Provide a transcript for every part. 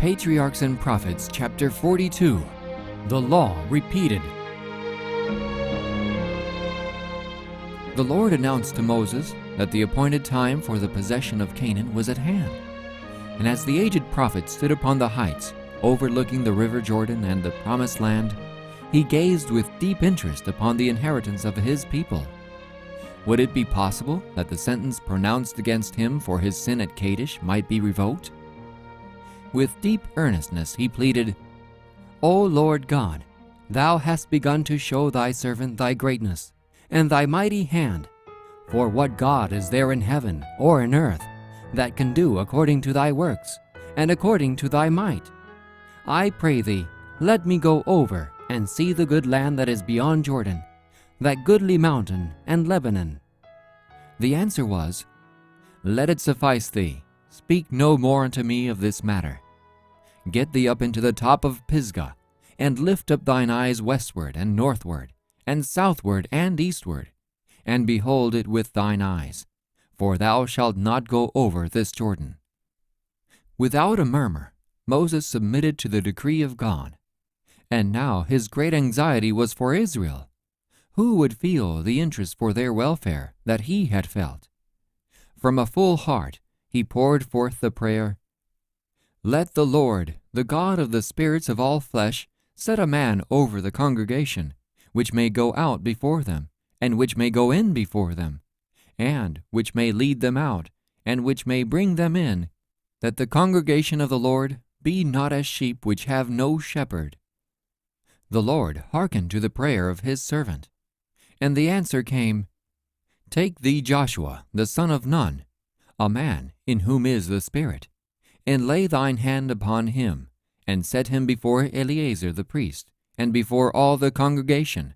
Patriarchs and Prophets, chapter 42, The Law Repeated. The Lord announced to Moses that the appointed time for the possession of Canaan was at hand. And as the aged prophet stood upon the heights, overlooking the river Jordan and the promised land, he gazed with deep interest upon the inheritance of his people. Would it be possible that the sentence pronounced against him for his sin at Kadesh might be revoked? With deep earnestness he pleaded, "O Lord God, thou hast begun to show thy servant thy greatness, and thy mighty hand. For what God is there in heaven or in earth that can do according to thy works, and according to thy might? I pray thee, let me go over and see the good land that is beyond Jordan, that goodly mountain and Lebanon." The answer was, "Let it suffice thee, speak no more unto me of this matter. Get thee up into the top of Pisgah, and lift up thine eyes westward and northward, and southward and eastward, and behold it with thine eyes, for thou shalt not go over this Jordan." Without a murmur, Moses submitted to the decree of God. And now his great anxiety was for Israel. Who would feel the interest for their welfare that he had felt? From a full heart he poured forth the prayer, "Let the Lord, the God of the spirits of all flesh, set a man over the congregation, which may go out before them, and which may go in before them, and which may lead them out, and which may bring them in, that the congregation of the Lord be not as sheep which have no shepherd." The Lord hearkened to the prayer of his servant, and the answer came, "Take thee Joshua, the son of Nun, a man in whom is the Spirit, and lay thine hand upon him, and set him before Eleazar the priest, and before all the congregation,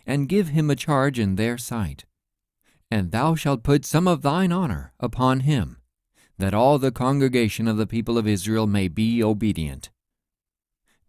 and give him a charge in their sight. And thou shalt put some of thine honor upon him, that all the congregation of the people of Israel may be obedient."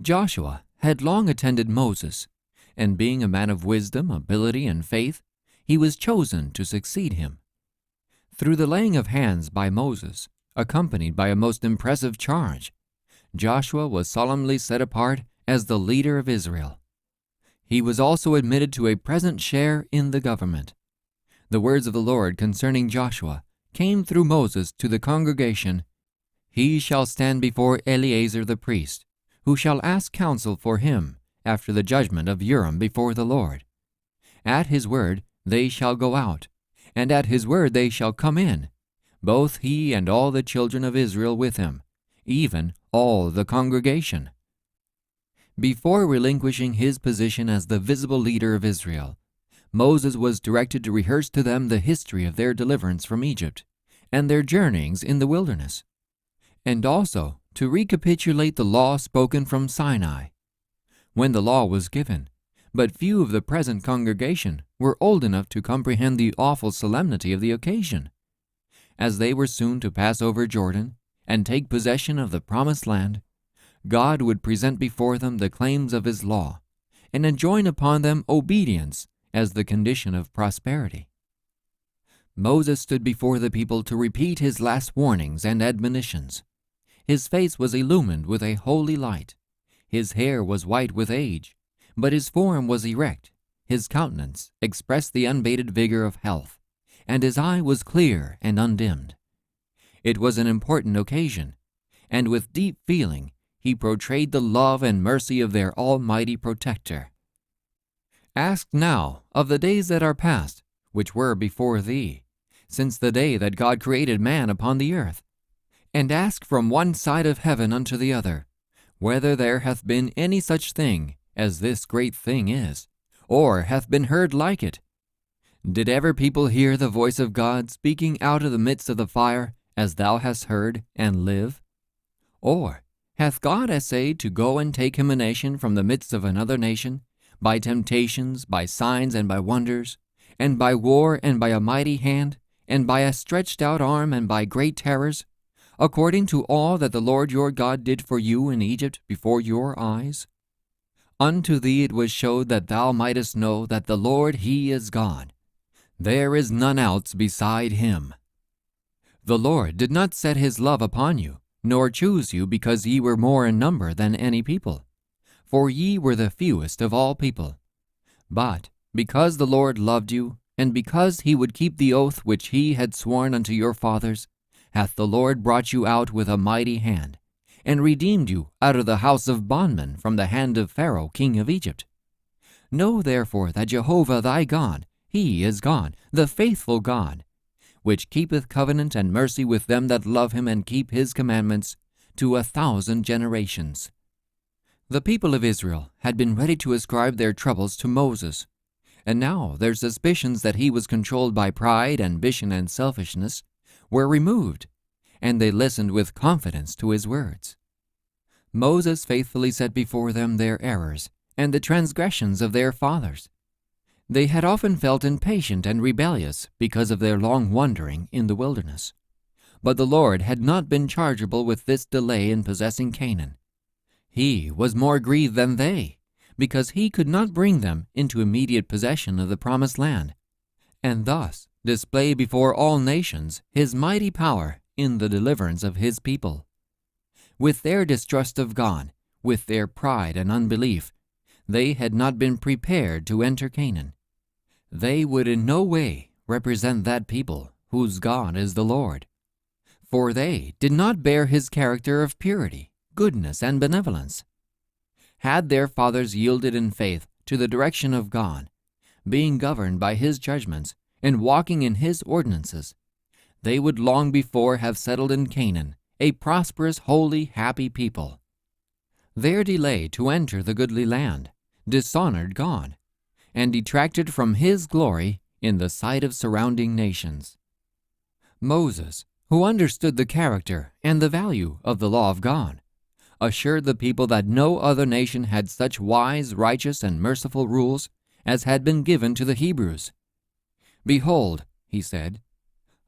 Joshua had long attended Moses, and being a man of wisdom, ability, and faith, he was chosen to succeed him. Through the laying of hands by Moses, accompanied by a most impressive charge, Joshua was solemnly set apart as the leader of Israel. He was also admitted to a present share in the government. The words of the Lord concerning Joshua came through Moses to the congregation, "He shall stand before Eleazar the priest, who shall ask counsel for him after the judgment of Urim before the Lord. At his word they shall go out, and at his word they shall come in, both he and all the children of Israel with him, even all the congregation." Before relinquishing his position as the visible leader of Israel, Moses was directed to rehearse to them the history of their deliverance from Egypt and their journeyings in the wilderness, and also to recapitulate the law spoken from Sinai. When the law was given, but few of the present congregation were old enough to comprehend the awful solemnity of the occasion. As they were soon to pass over Jordan and take possession of the promised land, God would present before them the claims of his law and enjoin upon them obedience as the condition of prosperity. Moses stood before the people to repeat his last warnings and admonitions. His face was illumined with a holy light. His hair was white with age, but his form was erect. His countenance expressed the unabated vigor of health, and his eye was clear and undimmed. It was an important occasion, and with deep feeling he portrayed the love and mercy of their almighty protector. "Ask now of the days that are past, which were before thee, since the day that God created man upon the earth. And ask from one side of heaven unto the other, whether there hath been any such thing as this great thing is, or hath been heard like it. Did ever people hear the voice of God speaking out of the midst of the fire, as thou hast heard, and live? Or hath God essayed to go and take him a nation from the midst of another nation, by temptations, by signs, and by wonders, and by war, and by a mighty hand, and by a stretched out arm, and by great terrors, according to all that the Lord your God did for you in Egypt before your eyes? Unto thee it was showed that thou mightest know that the Lord he is God. There is none else beside him. The Lord did not set his love upon you, nor choose you because ye were more in number than any people, for ye were the fewest of all people. But because the Lord loved you, and because he would keep the oath which he had sworn unto your fathers, hath the Lord brought you out with a mighty hand, and redeemed you out of the house of bondmen from the hand of Pharaoh king of Egypt. Know therefore that Jehovah thy God, he is God, the faithful God, which keepeth covenant and mercy with them that love him and keep his commandments to 1,000 generations. The people of Israel had been ready to ascribe their troubles to Moses, and now their suspicions that he was controlled by pride, ambition, and selfishness were removed, and they listened with confidence to his words. Moses faithfully set before them their errors and the transgressions of their fathers. They had often felt impatient and rebellious because of their long wandering in the wilderness. But the Lord had not been chargeable with this delay in possessing Canaan. He was more grieved than they, because he could not bring them into immediate possession of the promised land, and thus display before all nations his mighty power in the deliverance of his people. With their distrust of God, with their pride and unbelief, they had not been prepared to enter Canaan. They would in no way represent that people whose God is the Lord, for they did not bear his character of purity, goodness, and benevolence. Had their fathers yielded in faith to the direction of God, being governed by his judgments and walking in his ordinances, they would long before have settled in Canaan, a prosperous, holy, happy people. Their delay to enter the goodly land dishonored God, and detracted from his glory in the sight of surrounding nations. Moses, who understood the character and the value of the law of God, assured the people that no other nation had such wise, righteous, and merciful rules as had been given to the Hebrews. Behold, he said,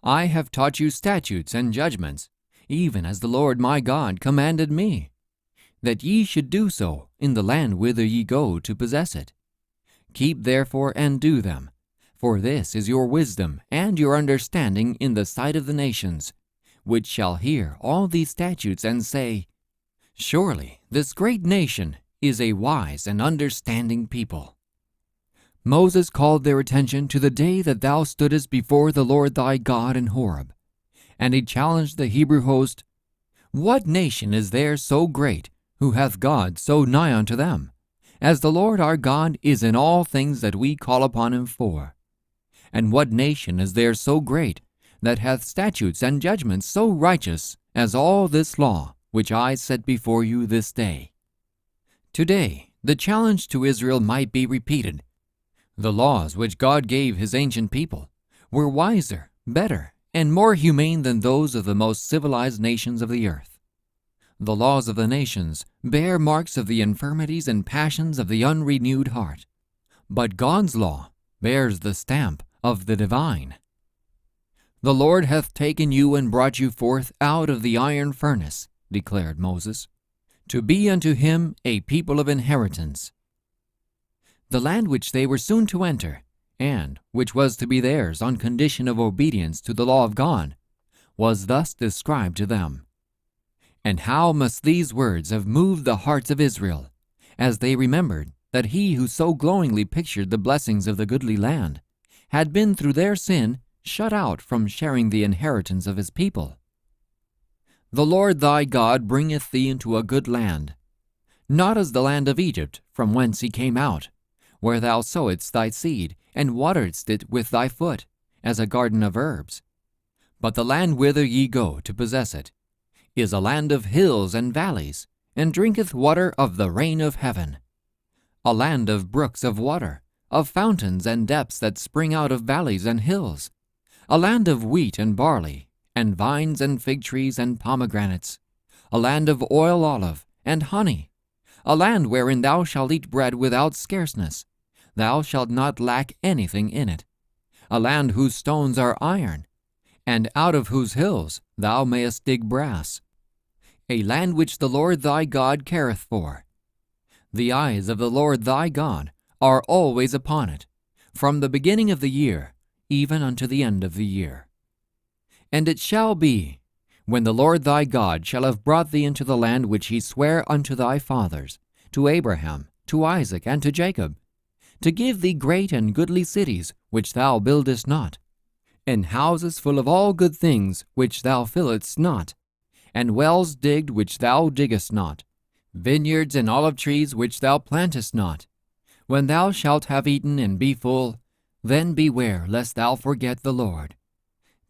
I have taught you statutes and judgments, even as the Lord my God commanded me, that ye should do so in the land whither ye go to possess it. Keep therefore and do them, for this is your wisdom and your understanding in the sight of the nations, which shall hear all these statutes and say, Surely this great nation is a wise and understanding people. Moses called their attention to the day that thou stoodest before the Lord thy God in Horeb, and he challenged the Hebrew host, What nation is there so great, who hath God so nigh unto them, as the Lord our God is in all things that we call upon him for? And what nation is there so great, that hath statutes and judgments so righteous as all this law, which I set before you this day? Today, the challenge to Israel might be repeated. The laws which God gave his ancient people were wiser, better, and more humane than those of the most civilized nations of the earth. The laws of the nations bear marks of the infirmities and passions of the unrenewed heart, but God's law bears the stamp of the divine. The Lord hath taken you and brought you forth out of the iron furnace, declared Moses, to be unto him a people of inheritance. The land which they were soon to enter, and which was to be theirs on condition of obedience to the law of God, was thus described to them. And how must these words have moved the hearts of Israel, as they remembered that he who so glowingly pictured the blessings of the goodly land had been through their sin shut out from sharing the inheritance of his people. The Lord thy God bringeth thee into a good land, not as the land of Egypt from whence he came out, where thou sowedst thy seed, and wateredst it with thy foot, as a garden of herbs. But the land whither ye go to possess it is a land of hills and valleys, and drinketh water of the rain of heaven. A land of brooks of water, of fountains and depths that spring out of valleys and hills. A land of wheat and barley, and vines and fig trees and pomegranates. A land of oil olive and honey. A land wherein thou shalt eat bread without scarceness. Thou shalt not lack anything in it. A land whose stones are iron, and out of whose hills thou mayest dig brass. A land which the Lord thy God careth for. The eyes of the Lord thy God are always upon it, from the beginning of the year even unto the end of the year. And it shall be, when the Lord thy God shall have brought thee into the land which he sware unto thy fathers, to Abraham, to Isaac, and to Jacob, to give thee great and goodly cities, which thou buildest not, and houses full of all good things, which thou fillest not, and wells digged which thou diggest not, vineyards and olive trees which thou plantest not. When thou shalt have eaten and be full, then beware lest thou forget the Lord.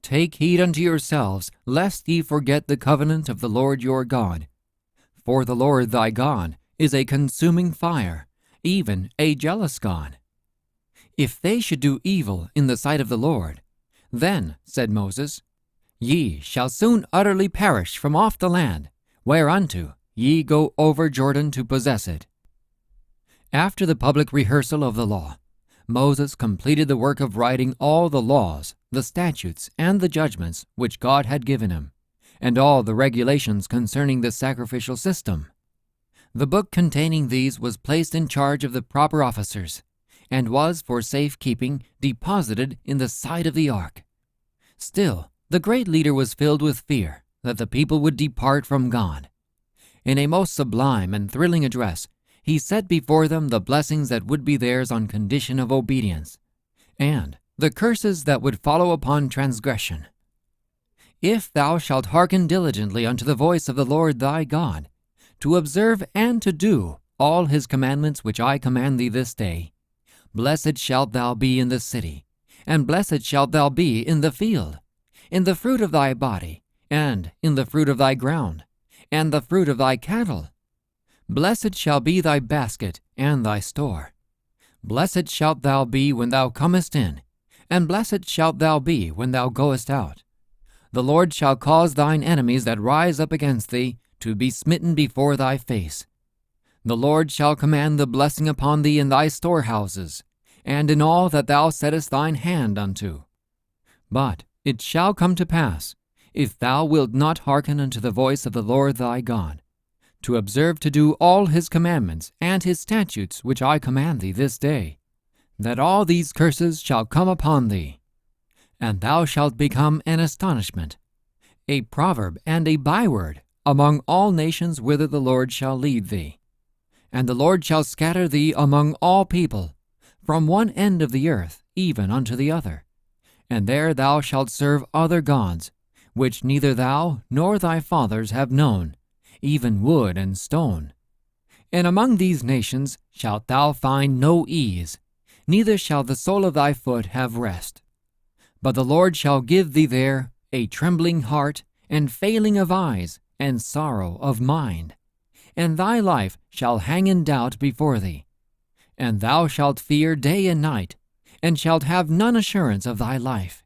Take heed unto yourselves, lest ye forget the covenant of the Lord your God. For the Lord thy God is a consuming fire, even a jealous God. If they should do evil in the sight of the Lord, then, said Moses, ye shall soon utterly perish from off the land, whereunto ye go over Jordan to possess it. After the public rehearsal of the law, Moses completed the work of writing all the laws, the statutes, and the judgments which God had given him, and all the regulations concerning the sacrificial system. The book containing these was placed in charge of the proper officers, and was for safekeeping deposited in the side of the ark. Still, the great leader was filled with fear that the people would depart from God. In a most sublime and thrilling address, he set before them the blessings that would be theirs on condition of obedience, and the curses that would follow upon transgression. If thou shalt hearken diligently unto the voice of the Lord thy God, to observe and to do all his commandments which I command thee this day, blessed shalt thou be in the city, and blessed shalt thou be in the field, in the fruit of thy body, and in the fruit of thy ground, and the fruit of thy cattle. Blessed shall be thy basket and thy store. Blessed shalt thou be when thou comest in, and blessed shalt thou be when thou goest out. The Lord shall cause thine enemies that rise up against thee to be smitten before thy face. The Lord shall command the blessing upon thee in thy storehouses, and in all that thou settest thine hand unto. But it shall come to pass, if thou wilt not hearken unto the voice of the Lord thy God, to observe to do all his commandments and his statutes which I command thee this day, that all these curses shall come upon thee. And thou shalt become an astonishment, a proverb and a byword among all nations whither the Lord shall lead thee. And the Lord shall scatter thee among all people, from one end of the earth even unto the other. And there thou shalt serve other gods, which neither thou nor thy fathers have known, even wood and stone. And among these nations shalt thou find no ease, neither shall the sole of thy foot have rest. But the Lord shall give thee there a trembling heart, and failing of eyes, and sorrow of mind. And thy life shall hang in doubt before thee. And thou shalt fear day and night, and shalt have none assurance of thy life.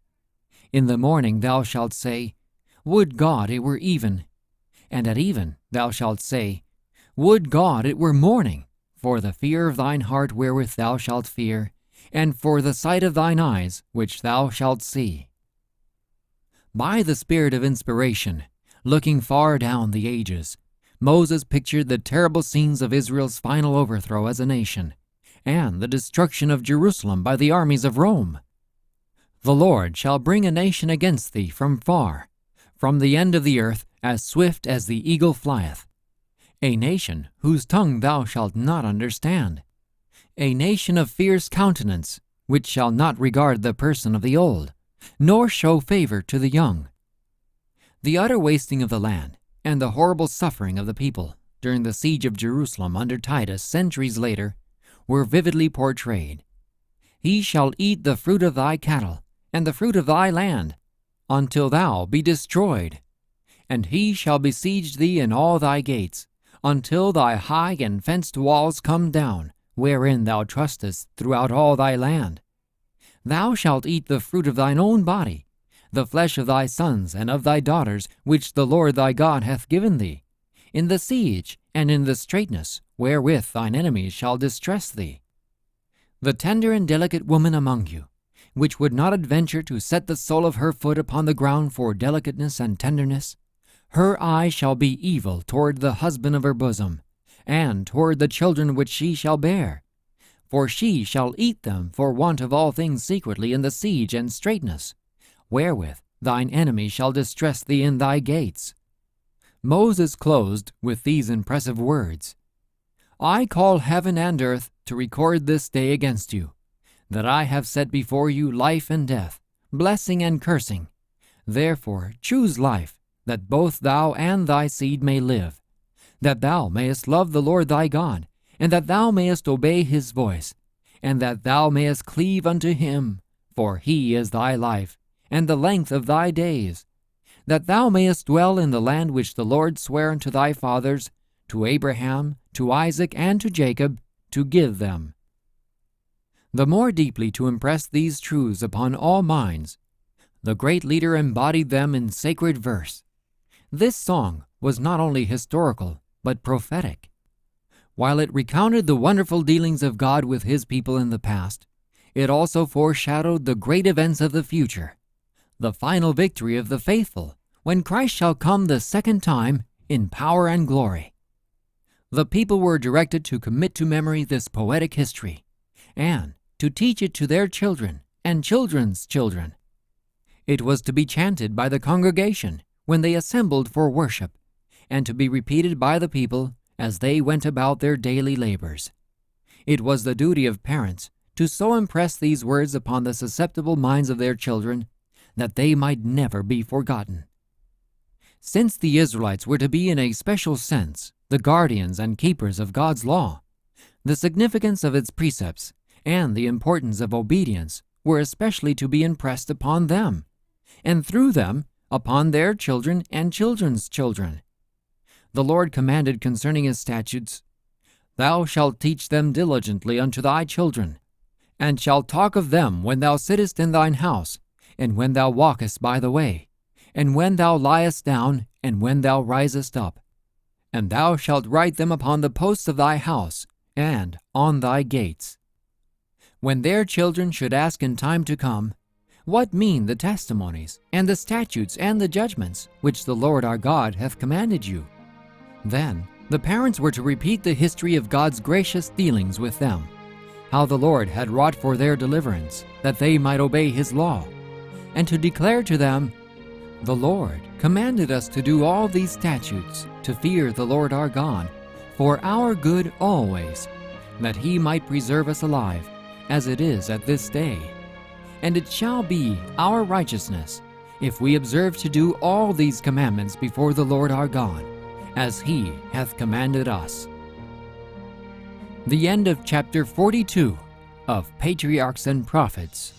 In the morning thou shalt say, Would God it were even. And at even thou shalt say, Would God it were morning, for the fear of thine heart wherewith thou shalt fear, and for the sight of thine eyes which thou shalt see. By the spirit of inspiration, looking far down the ages, Moses pictured the terrible scenes of Israel's final overthrow as a nation, and the destruction of Jerusalem by the armies of Rome. The Lord shall bring a nation against thee from far, from the end of the earth, as swift as the eagle flieth, a nation whose tongue thou shalt not understand, a nation of fierce countenance, which shall not regard the person of the old, nor show favor to the young. The utter wasting of the land, and the horrible suffering of the people during the siege of Jerusalem under Titus centuries later, were vividly portrayed. He shall eat the fruit of thy cattle, and the fruit of thy land, until thou be destroyed. And he shall besiege thee in all thy gates, until thy high and fenced walls come down, wherein thou trustest throughout all thy land. Thou shalt eat the fruit of thine own body, the flesh of thy sons and of thy daughters, which the Lord thy God hath given thee, in the siege and in the straitness wherewith thine enemies shall distress thee. The tender and delicate woman among you, which would not adventure to set the sole of her foot upon the ground for delicateness and tenderness, her eye shall be evil toward the husband of her bosom, and toward the children which she shall bear. For she shall eat them for want of all things secretly in the siege and straitness, wherewith thine enemy shall distress thee in thy gates. Moses closed with these impressive words, I call heaven and earth to record this day against you, that I have set before you life and death, blessing and cursing. Therefore choose life, that both thou and thy seed may live, that thou mayest love the Lord thy God, and that thou mayest obey his voice, and that thou mayest cleave unto him, for he is thy life, and the length of thy days, that thou mayest dwell in the land which the Lord sware unto thy fathers, to Abraham, to Isaac, and to Jacob, to give them. The more deeply to impress these truths upon all minds, the great leader embodied them in sacred verse. This song was not only historical, but prophetic. While it recounted the wonderful dealings of God with his people in the past, it also foreshadowed the great events of the future, the final victory of the faithful, when Christ shall come the second time in power and glory. The people were directed to commit to memory this poetic history, and to teach it to their children and children's children. It was to be chanted by the congregation when they assembled for worship, and to be repeated by the people as they went about their daily labors. It was the duty of parents to so impress these words upon the susceptible minds of their children that they might never be forgotten. Since the Israelites were to be in a special sense the guardians and keepers of God's law, the significance of its precepts and the importance of obedience were especially to be impressed upon them, and through them upon their children and children's children. The Lord commanded concerning his statutes, Thou shalt teach them diligently unto thy children, and shalt talk of them when thou sittest in thine house, and when thou walkest by the way, and when thou liest down, and when thou risest up. And thou shalt write them upon the posts of thy house, and on thy gates. When their children should ask in time to come, What mean the testimonies, and the statutes, and the judgments, which the Lord our God hath commanded you? Then the parents were to repeat the history of God's gracious dealings with them, how the Lord had wrought for their deliverance, that they might obey his law, and to declare to them, The Lord commanded us to do all these statutes, to fear the Lord our God, for our good always, that he might preserve us alive, as it is at this day. And it shall be our righteousness, if we observe to do all these commandments before the Lord our God, as he hath commanded us. The end of chapter 42 of Patriarchs and Prophets.